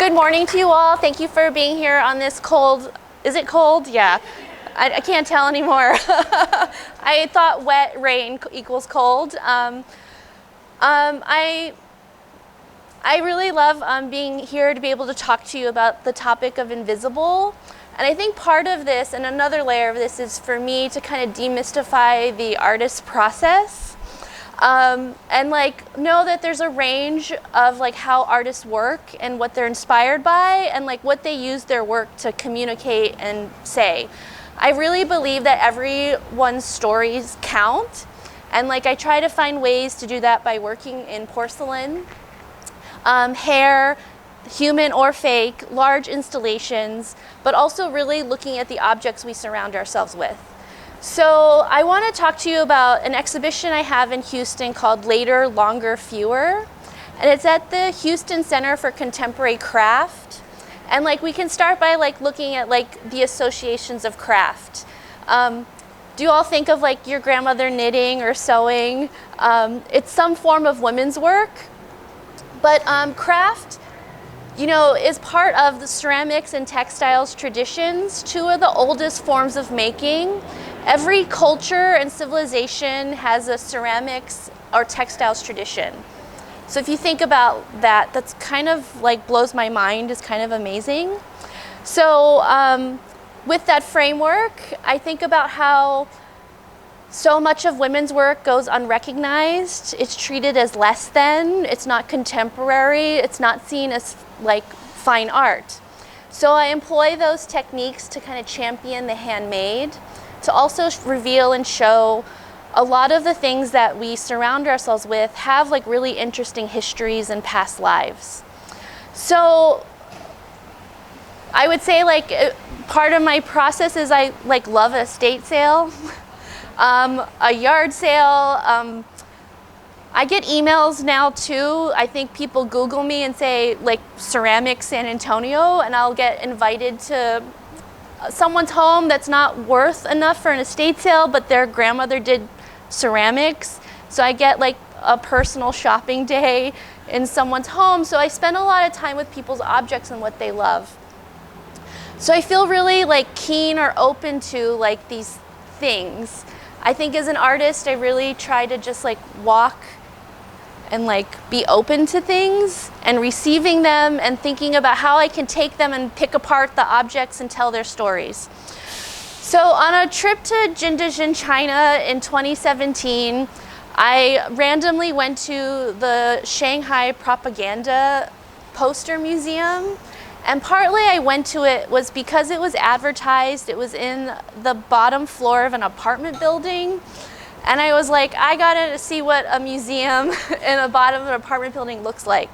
Good morning to you all. Thank you for being here on this cold, is it cold? Yeah, I can't tell anymore. I thought wet rain equals cold. I really love being here to be able to talk to you about the topic of invisible. And I think part of this, and another layer of this, is for me to kind of demystify the artist process. And like know that there's a range of like how artists work and what they're inspired by and like what they use their work to communicate and say. I really believe that everyone's stories count, and like I try to find ways to do that by working in porcelain, hair, human or fake, large installations, but also really looking at the objects we surround ourselves with. So I want to talk to you about an exhibition I have in Houston called Later, Longer, Fewer. And it's at the Houston Center for Contemporary Craft. And like we can start by like looking at like the associations of craft. Do you all think of like your grandmother knitting or sewing? It's some form of women's work. But craft, you know, is part of the ceramics and textiles traditions, two of the oldest forms of making. Every culture and civilization has a ceramics or textiles tradition. So if you think about that, that's kind of like blows my mind, is kind of amazing. So with that framework, I think about how so much of women's work goes unrecognized. It's treated as less than, it's not contemporary, it's not seen as like fine art. So I employ those techniques to kind of champion the handmade, to also reveal and show a lot of the things that we surround ourselves with have like really interesting histories and past lives. So I would say like part of my process is I like love a estate sale, a yard sale. I get emails now too. I think people Google me and say like ceramics San Antonio, and I'll get invited to someone's home that's not worth enough for an estate sale, but their grandmother did ceramics. So I get like a personal shopping day in someone's home. So I spend a lot of time with people's objects and what they love. So I feel really like keen or open to like these things. I think as an artist, I really try to just like walk and like be open to things and receiving them and thinking about how I can take them and pick apart the objects and tell their stories. So on a trip to Jindajin, China in 2017, I randomly went to the Shanghai Propaganda Poster Museum. And partly I went to it was because it was advertised. It was in the bottom floor of an apartment building. And I was like, I gotta see what a museum in the bottom of an apartment building looks like.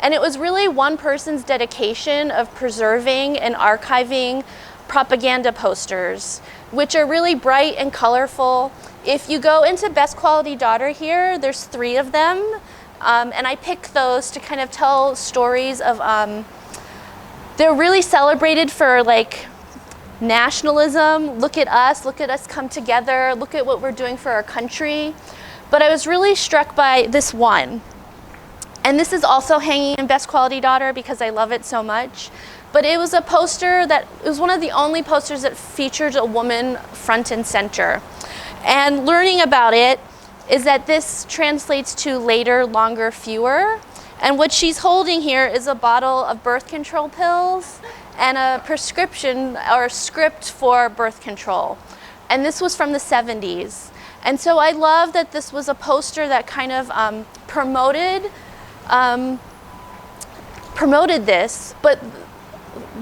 And it was really one person's dedication of preserving and archiving propaganda posters, which are really bright and colorful. If you go into Best Quality Daughter here, there's 3 of them. And I picked those to kind of tell stories of, they're really celebrated for like nationalism. Look at us come together, look at what we're doing for our country. But I was really struck by this one. And this is also hanging in Best Quality Daughter because I love it so much. But it was a poster that, it was one of the only posters that featured a woman front and center. And learning about it is that this translates to later, longer, fewer. And what she's holding here is a bottle of birth control pills and a prescription or script for birth control. And this was from the 70s. And so I love that this was a poster that kind of promoted this, but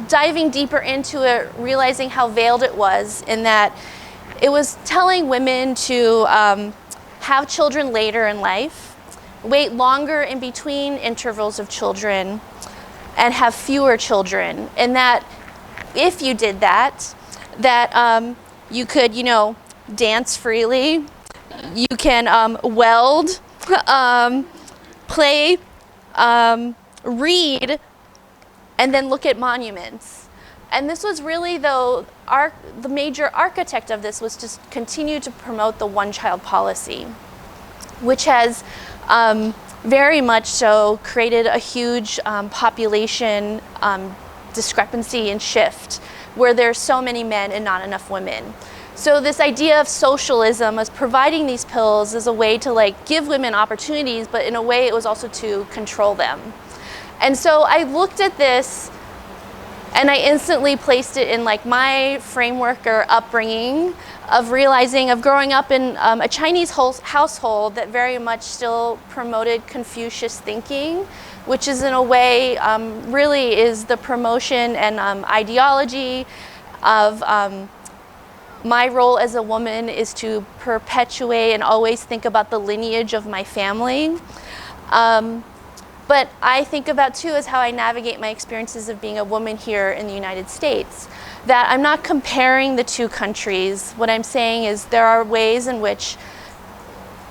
diving deeper into it, realizing how veiled it was in that it was telling women to have children later in life, wait longer in between intervals of children, and have fewer children. And that if you did that, you could, you know, dance freely, you can weld, play, read, and then look at monuments. And this was really, though, the major architect of this was to continue to promote the one-child policy, which has very much so created a huge population discrepancy and shift where there's so many men and not enough women. So this idea of socialism as providing these pills is a way to like give women opportunities, but in a way it was also to control them. And so I looked at this and I instantly placed it in like my framework or upbringing of realizing, of growing up in a Chinese household that very much still promoted Confucius thinking, which is in a way really is the promotion and ideology of my role as a woman is to perpetuate and always think about the lineage of my family. But I think about too is how I navigate my experiences of being a woman here in the United States. That I'm not comparing the two countries. What I'm saying is there are ways in which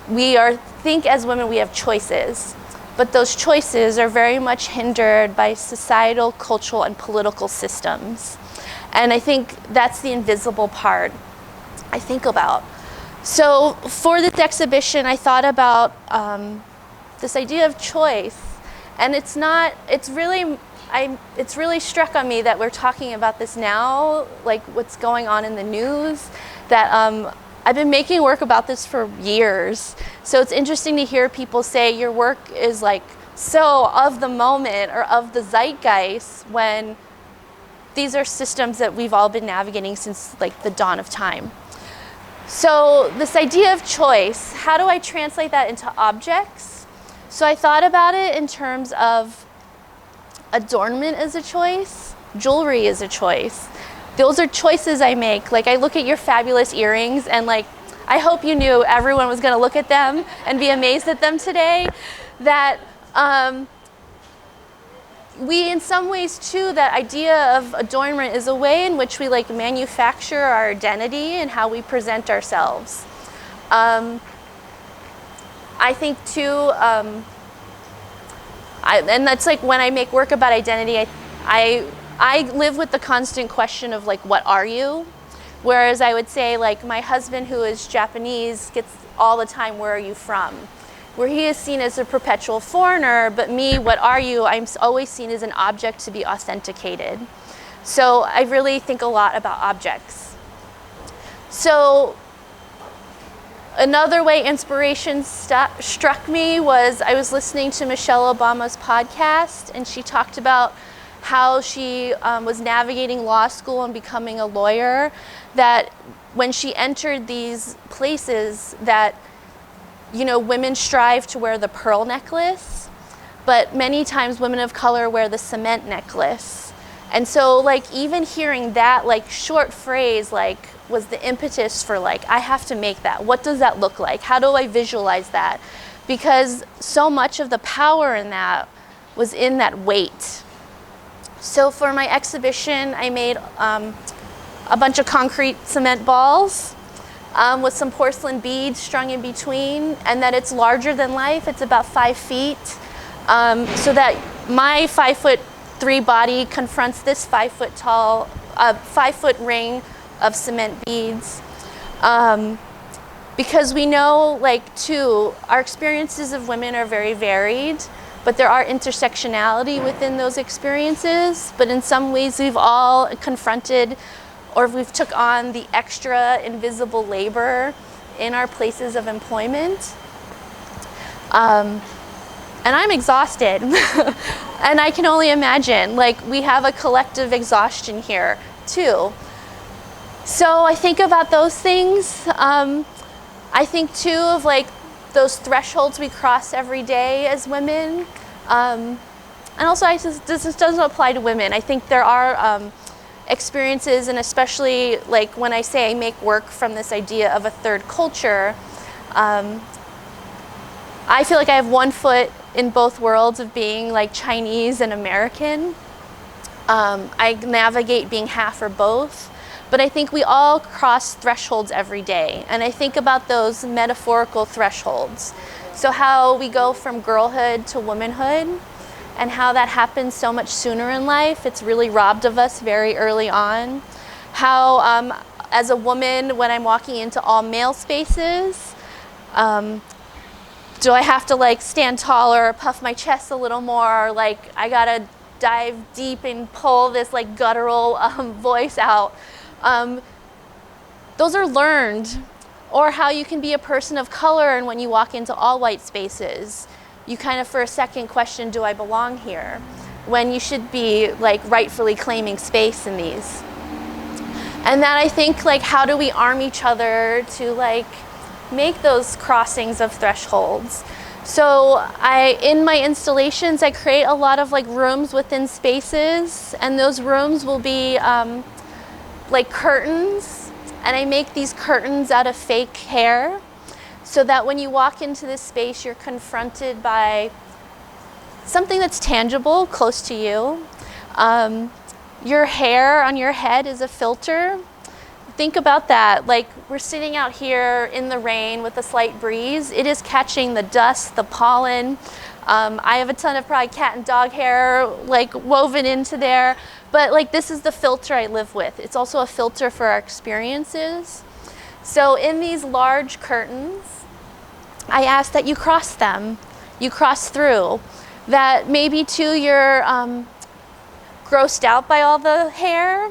think as women we have choices, but those choices are very much hindered by societal, cultural, and political systems. And I think that's the invisible part I think about. So for this exhibition, I thought about this idea of choice. And it's really struck on me that we're talking about this now, like what's going on in the news, that I've been making work about this for years. So it's interesting to hear people say your work is like so of the moment or of the zeitgeist when these are systems that we've all been navigating since like the dawn of time. So this idea of choice, how do I translate that into objects? So I thought about it in terms of adornment as a choice, jewelry is a choice. Those are choices I make. Like I look at your fabulous earrings and like, I hope you knew everyone was gonna look at them and be amazed at them today. That we in some ways too, that idea of adornment is a way in which we like manufacture our identity and how we present ourselves. I think too, and that's like when I make work about identity, I live with the constant question of like, what are you? Whereas I would say like my husband who is Japanese gets all the time, where are you from? Where he is seen as a perpetual foreigner, but me, what are you? I'm always seen as an object to be authenticated. So I really think a lot about objects. So another way inspiration struck me was I was listening to Michelle Obama's podcast, and she talked about how she was navigating law school and becoming a lawyer, that when she entered these places that, you know, women strive to wear the pearl necklace, but many times women of color wear the cement necklace. And so like even hearing that like short phrase like was the impetus for like, I have to make that. What does that look like? How do I visualize that? Because so much of the power in that was in that weight. So for my exhibition, I made a bunch of concrete cement balls with some porcelain beads strung in between, and that it's larger than life. It's about 5 feet. So that my 5'3" body confronts this 5 foot tall, 5 foot ring of cement beads. Because we know, like, too, our experiences of women are very varied, but there are intersectionality within those experiences. But in some ways, we've all confronted or we've took on the extra invisible labor in our places of employment. And I'm exhausted. And I can only imagine, like, we have a collective exhaustion here, too. So I think about those things. I think too of like those thresholds we cross every day as women. And also this doesn't apply to women. I think there are experiences, and especially like when I say I make work from this idea of a third culture, I feel like I have one foot in both worlds of being like Chinese and American. I navigate being half or both. But I think we all cross thresholds every day. And I think about those metaphorical thresholds. So how we go from girlhood to womanhood, and how that happens so much sooner in life. It's really robbed of us very early on. How as a woman, when I'm walking into all male spaces, do I have to like stand taller or puff my chest a little more? Or, like I gotta dive deep and pull this like guttural voice out. Those are learned. Or how you can be a person of color, and when you walk into all white spaces, you kind of for a second question, do I belong here? When you should be like rightfully claiming space in these. And that I think like how do we arm each other to like make those crossings of thresholds. So in my installations, I create a lot of like rooms within spaces, and those rooms will be like curtains. And I make these curtains out of fake hair so that when you walk into this space, you're confronted by something that's tangible, close to you. Your hair on your head is a filter. Think about that. Like we're sitting out here in the rain with a slight breeze. It is catching the dust, the pollen. I have a ton of probably cat and dog hair like woven into there. But like this is the filter I live with. It's also a filter for our experiences. So in these large curtains, I ask that you cross them. You cross through. That maybe too you're grossed out by all the hair.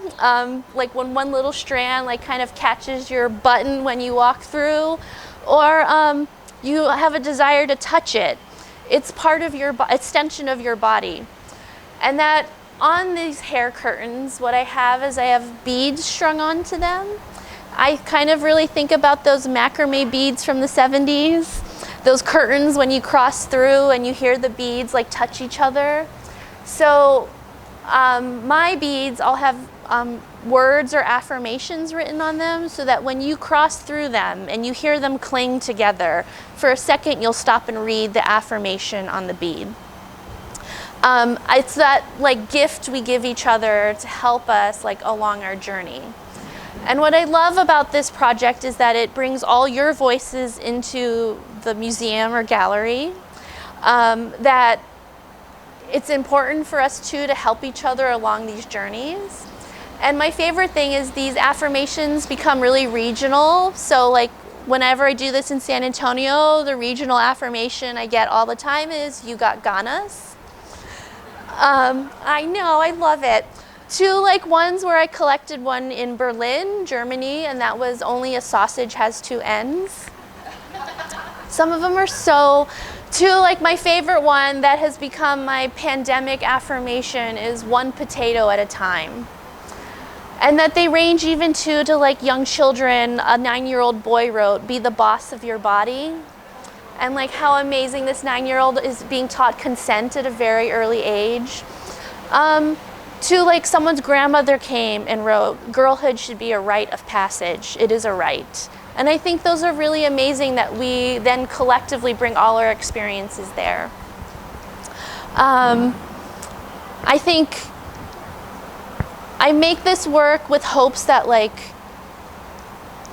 Like when one little strand like kind of catches your button when you walk through. Or you have a desire to touch it. It's part of your extension of your body. And that on these hair curtains, what I have is I have beads strung onto them. I kind of really think about those macrame beads from the 70s. Those curtains when you cross through and you hear the beads like touch each other. So my beads all have words or affirmations written on them so that when you cross through them and you hear them cling together, for a second you'll stop and read the affirmation on the bead. It's that like gift we give each other to help us like along our journey. And what I love about this project is that it brings all your voices into the museum or gallery. That it's important for us too to help each other along these journeys. And my favorite thing is these affirmations become really regional. So like whenever I do this in San Antonio, the regional affirmation I get all the time is "You got ganas." I know, I love it. To like ones where I collected one in Berlin, Germany, and that was "Only a sausage has two ends." Some of them are so, to like my favorite one that has become my pandemic affirmation is "One potato at a time." And that they range even to like young children. A 9-year-old boy wrote, "Be the boss of your body." And like how amazing this 9-year-old is being taught consent at a very early age. To like someone's grandmother came and wrote, "Girlhood should be a rite of passage. It is a right." And I think those are really amazing that we then collectively bring all our experiences there. I think I make this work with hopes that like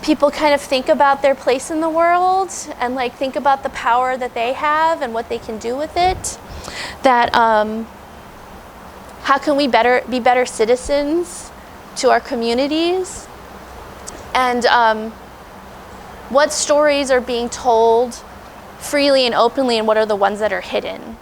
people kind of think about their place in the world and like think about the power that they have and what they can do with it. That how can we be better citizens to our communities, and what stories are being told freely and openly, and what are the ones that are hidden.